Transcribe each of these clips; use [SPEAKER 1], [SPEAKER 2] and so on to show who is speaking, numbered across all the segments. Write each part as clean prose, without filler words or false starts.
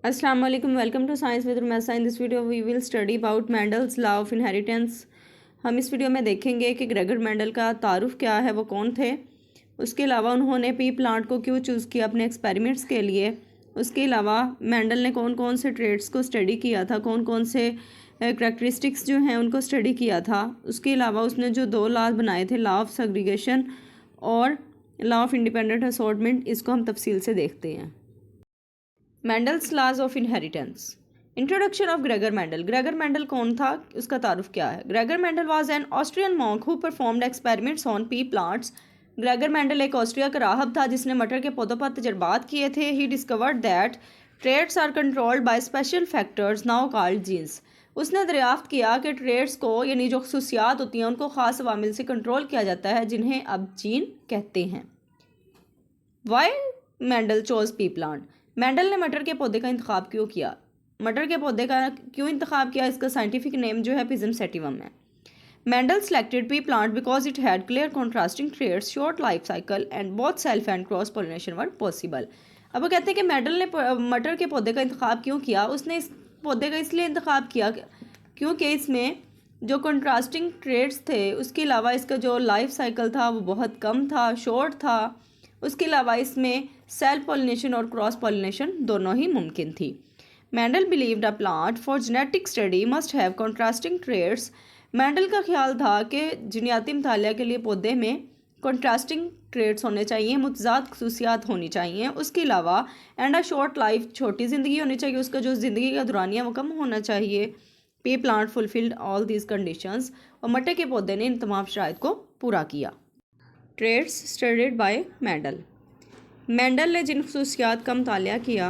[SPEAKER 1] Assalamu alaikum. Welcome to Science with Rumasa. In this video we will study about Mendel's law of inheritance. हम इस video में देखेंगे कि Gregor Mendel का तारुफ क्या है, वो कौन थे, उसके अलावा उन्होंने पी प्लांट को क्यों चूज़ किया अपने एक्सपेरिमेंट्स के लिए, उसके अलावा मेंडल ने कौन कौन से ट्रेड्स को स्टडी किया था, कौन कौन से करैक्टरिस्टिक्स जो हैं उनको स्टडी किया था, उसके अलावा उसने जो दो लॉ बनाए थे, लॉ ऑफ सेग्रीगेशन और लॉ ऑफ इंडिपेंडेंट असॉर्टमेंट, इसको हम तफसील से देखते हैं। Mendel's laws of inheritance. Introduction of Gregor Mendel. Gregor Mendel कौन था, उसका तारुफ क्या है। Gregor Mendel was an Austrian monk who performed experiments on pea plants. Gregor Mendel एक ऑस्ट्रिया का राहब था जिसने मटर के पौधों पर तजर्बात किए थे। He discovered that traits are controlled by special factors now called genes. उसने दरियाफ्त किया कि ट्रेड्स को यानी जो खसूसियात होती हैं उनको ख़ास अवामिल से कंट्रोल किया जाता है जिन्हें अब जीन कहते हैं। Why Mendel chose pea plant. Mendel ने मटर के पौधे का इंतखाब क्यों किया, मटर के पौधे का क्यों इंतखाब किया, इसका साइंटिफिक नेम जो है पिज्म सेटिवम है। Mendel selected pea plant because it had clear contrasting traits, short life cycle and both self and cross pollination were possible. अब वो कहते हैं कि मेंडल ने मटर के पौधे का इंतखाब क्यों किया। उसने इस पौधे का इसलिए इंतखाब किया क्योंकि इसमें जो कॉन्ट्रास्टिंग ट्रेड्स थे, उसके अलावा इसका जो लाइफ साइकिल था वो बहुत कम था, शॉर्ट था। उसके अलावा इसमें सेल्फ पॉलिनेशन और क्रॉस पॉलिनेशन दोनों ही मुमकिन थी। Mendel believed a plant for genetic study must have contrasting traits. Mendel का ख्याल था कि जीनियाती मुतालिया के लिए पौधे में कॉन्ट्रास्टिंग ट्रेड्स होने चाहिए, मुतज़ाद खसूसियात होनी चाहिए। उसके अलावा एंड अ शॉर्ट लाइफ, छोटी ज़िंदगी होनी चाहिए, उसका जो ज़िंदगी का दौरानिया वो कम होना चाहिए। P plant fulfilled all these conditions और मटर के पौधे ने इन तमाम शराइत को पूरा किया। Traits studied by Mendel. Mendel ने जिन खसूसियात का मुतालिया किया,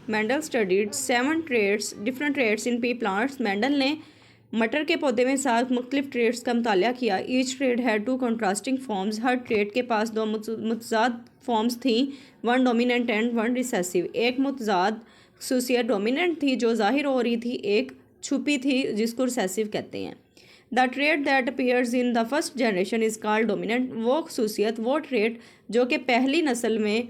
[SPEAKER 1] Mendel studied 7 traits, different traits in pea plants. Mendel ने मटर के पौधे में 7 मुख्तलिफ ट्रेड्स का मुतालिया किया। Each trade had 2 contrasting forms. Her trade के पास 2 मुतज़ाद फॉर्म्स थी, 1 डोमिनेंट एंड 1 रिसेसिव। एक मुतज़ाद खसूसियत डोमिनेंट थी जो जाहिर हो रही थी, एक छुपी थी जिसको रिसेसिव कहते हैं। The trade that appears in the first generation is called dominant. वो खसूसियत, वो ट्रेड जो कि पहली नस्ल में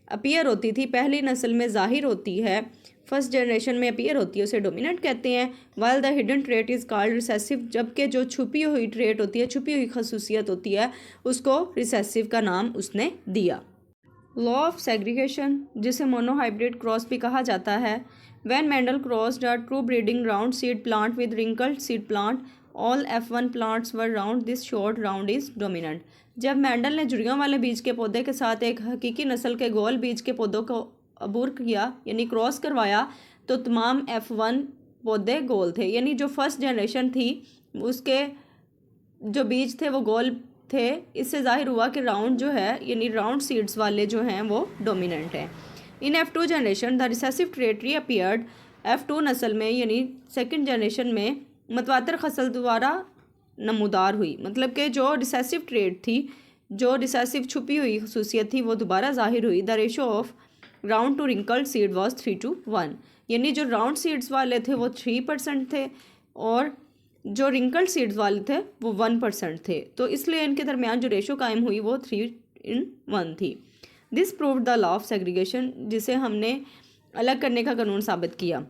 [SPEAKER 1] अपीयर होती थी, पहली नस्ल में ज़ाहिर होती है, फर्स्ट जनरेशन में अपीयर होती है, उसे डोमिनेंट कहते हैं। While the hidden trait is called recessive. जबकि जो छुपी हुई ट्रेट होती है, छुपी हुई खसूसियत होती है, उसको रिसेसिव का नाम उसने दिया। लॉ ऑफ सेग्रीगेशन, जिसे मोनोहाइब्रिड क्रॉस भी कहा जाता है। When Mendel crossed a true breeding round seed plant with wrinkled seed plant, all F1 plants were round, this short round is dominant. जब मेंडल ने जुड़ियों वाले बीज के पौधे के साथ एक हकीकी नस्ल के गोल बीज के पौधों को अबूर किया यानी क्रॉस करवाया, तो तमाम F1 पौधे गोल थे। यानी जो फर्स्ट जनरेशन थी उसके जो बीज थे वो गोल थे। इससे जाहिर हुआ कि राउंड जो है यानी राउंड सीड्स वाले जो हैं वो डोमिनेंट हैं। In F2 generation the recessive trait reappeared. F2 नस्ल में यानी सेकंड जनरेशन में मतवातर खसल द्वारा नमूदार हुई, मतलब कि जो रिसेसिव ट्रेड थी, जो रिसेसिव छुपी हुई खसूसियत थी, वो दोबारा जाहिर हुई। The ratio of round to wrinkled seed was 3:1। यानी जो राउंड सीड्स वाले थे वो 3% थे और जो रिंकल्ड सीड्स वाले थे वो 1% थे। तो इसलिए इनके दरमियान जो रेशो कायम हुई वो 3:1 थी। This proved the law of segregation, जिसे हमने अलग करने का कानून साबित किया।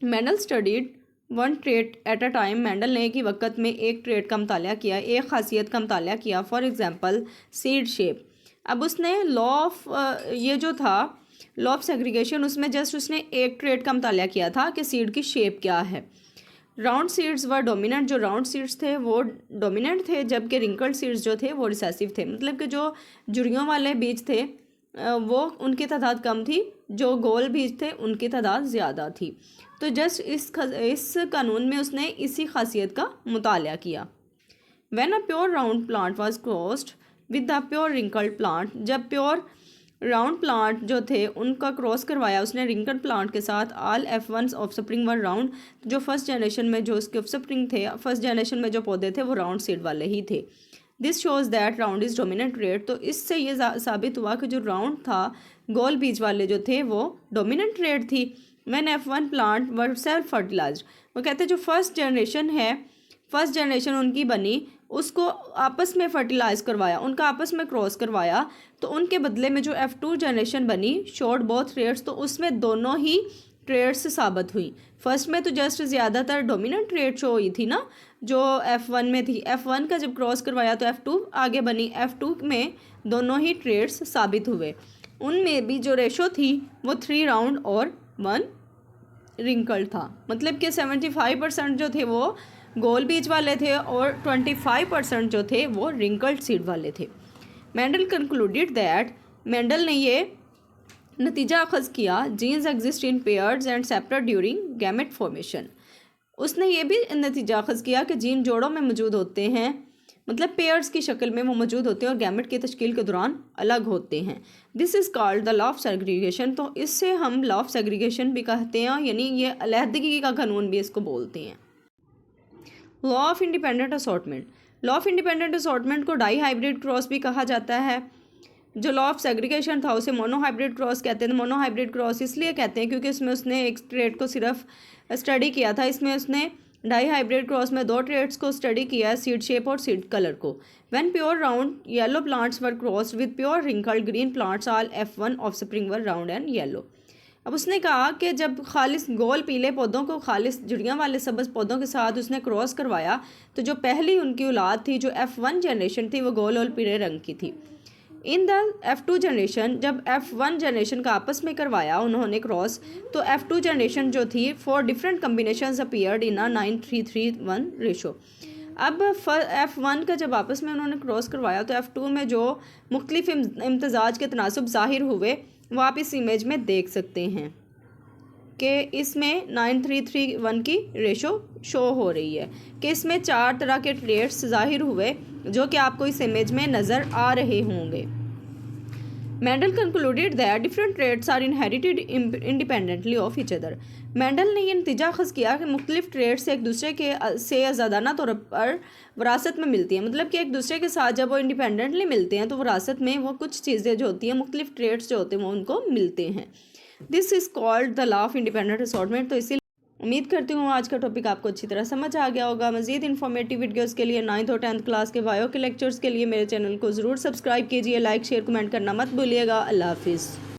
[SPEAKER 1] Mendel studied 1 trait at a time. Mendel ने एक ही वक्त में एक ट्रेट का मुतालिया किया, एक खासियत का मुतालिया किया। For example seed shape. अब उसने लॉ ऑफ ये जो था लॉ ऑफ सेग्रीगेशन, उसमें जस्ट उसने एक ट्रेट का मुतालिया किया था कि सीड की शेप क्या है। राउंड सीड्स वर डोमिनेंट। जो राउंड सीड्स थे वो डोमिनेंट थे, जबकि रिंकल्ड सीड्स जो थे वो रिसेसिव थे। मतलब कि जो जुड़ियों वाले बीज थे वो उनकी तादाद कम थी, जो गोल बीज थे उनकी तादाद ज़्यादा थी। तो जस्ट इस कानून में उसने इसी खासियत का मुतालिया किया। When a pure round plant was crossed with the pure wrinkled plant. जब प्योर राउंड प्लांट जो थे उनका क्रॉस करवाया उसने रिंकल्ड प्लांट के साथ, all F1 of spring were round. जो फर्स्ट जनरेशन में जो उसके ऑफ स्प्रिंग थे, फर्स्ट जनरेशन में जो पौधे थे वो राउंड सीड वाले ही थे। This shows that round is dominant trade. तो इससे ये साबित हुआ कि जो राउंड था, गोल बीज वाले जो थे वो डोमिनेंट ट्रेड थी। When F1 plant were self fertilized. वो कहते हैं जो फर्स्ट जनरेशन है, फर्स्ट जनरेशन उनकी बनी, उसको आपस में फर्टिलाइज करवाया, उनका आपस में क्रॉस करवाया, तो उनके बदले में जो F2 जनरेशन बनी, शॉर्ट बोथ रेट्स, तो उसमें दोनों ही ट्रेड्स साबित हुई। फर्स्ट में तो जस्ट ज़्यादातर डोमिनेंट ट्रेड शो हुई थी ना, जो F1 में थी। F1 का जब क्रॉस करवाया तो F2 आगे बनी। F2 में दोनों ही ट्रेड्स साबित हुए। उनमें भी जो रेशो थी वो 3 राउंड और 1 रिंकल था। मतलब कि 75% जो थे वो गोल बीच वाले थे और 25% जो थे वो रिंकल्ड सीड वाले थे। मेंडल कंक्लूडेड दैट, मेंडल ने ये नतीजा अखज़ किया, genes exist in pairs and separate during gamete formation. उसने ये भी नतीजा अखज़ किया कि जीन जोड़ों में मौजूद होते हैं, मतलब पेयर्स की शक्ल में वो मौजूद होते हैं और गैमेट की तश्कील के दौरान अलग होते हैं। This is called the law of segregation. तो इससे हम लॉ ऑफ सेग्रीगेशन भी कहते हैं, यानी ये अलहदगी का कानून भी इसको बोलते हैं। Law of independent assortment. Law of independent assortment को डाई हाइब्रिड क्रॉस भी कहा जाता है। जो लॉ ऑफ सेग्रीगेशन था उसे मोनोहाइब्रिड क्रॉस कहते हैं। मोनोहाइब्रिड क्रॉस इसलिए कहते हैं क्योंकि उसमें उसने एक ट्रेड को सिर्फ स्टडी किया था। इसमें उसने डाई हाइब्रिड क्रॉस में 2 ट्रेड्स को स्टडी किया है, सीड शेप और सीड कलर को। When pure round yellow plants were crossed with pure wrinkled green plants, all F1 offspring were round and yellow. अब उसने कहा कि जब खालिस गोल पीले पौधों को खालिस जुड़ियाँ वाले सब्ज़ पौधों के साथ उसने क्रॉस करवाया, तो जो पहली उनकी औलाद थी, जो F1 जनरेशन थी, वो गोल और पीले रंग की थी। इन द F2 जनरेशन, जब F1 जनरेशन का आपस में करवाया उन्होंने क्रॉस, तो F2 जनरेशन जो थी 4 different combinations appeared in a 9:3:1 ratio. अब F1 का जब आपस में उन्होंने क्रॉस करवाया तो F2 में जो मुख्तलिफ इम्तजाज के तनासब ज़ाहिर हुए वो आप इस इमेज में देख सकते हैं कि इसमें 9:3:1 की रेशो शो हो रही है कि इसमें 4 तरह के ट्रेड्स ज़ाहिर हुए जो कि आपको इस इमेज में नज़र आ रहे होंगे। Mendel concluded that different traits are inherited independently of each other. Mendel ने यह नतीजा अखज़ किया कि मुख्तलिफ ट्रेड्स एक दूसरे के से आज़ादाना तौर पर विरासत में मिलती हैं। मतलब कि एक दूसरे के साथ जब वो इंडिपेंडेंटली मिलते हैं तो विरासत में वो कुछ चीज़ें जो होती हैं, मुख्तलिफ ट्रेड्स जो होते हैं, वो उनको मिलते हैं। This is called the law of independent assortment. तो इसी उम्मीद करती हूँ आज का टॉपिक आपको अच्छी तरह समझ आ गया होगा। मज़ीद इन्फॉर्मेटिव वीडियोस के लिए 9th और 10th क्लास के बायो के लेक्चर्स के लिए मेरे चैनल को ज़रूर सब्सक्राइब कीजिए। लाइक शेयर कमेंट करना मत भूलिएगा। अल्लाह हाफिज़।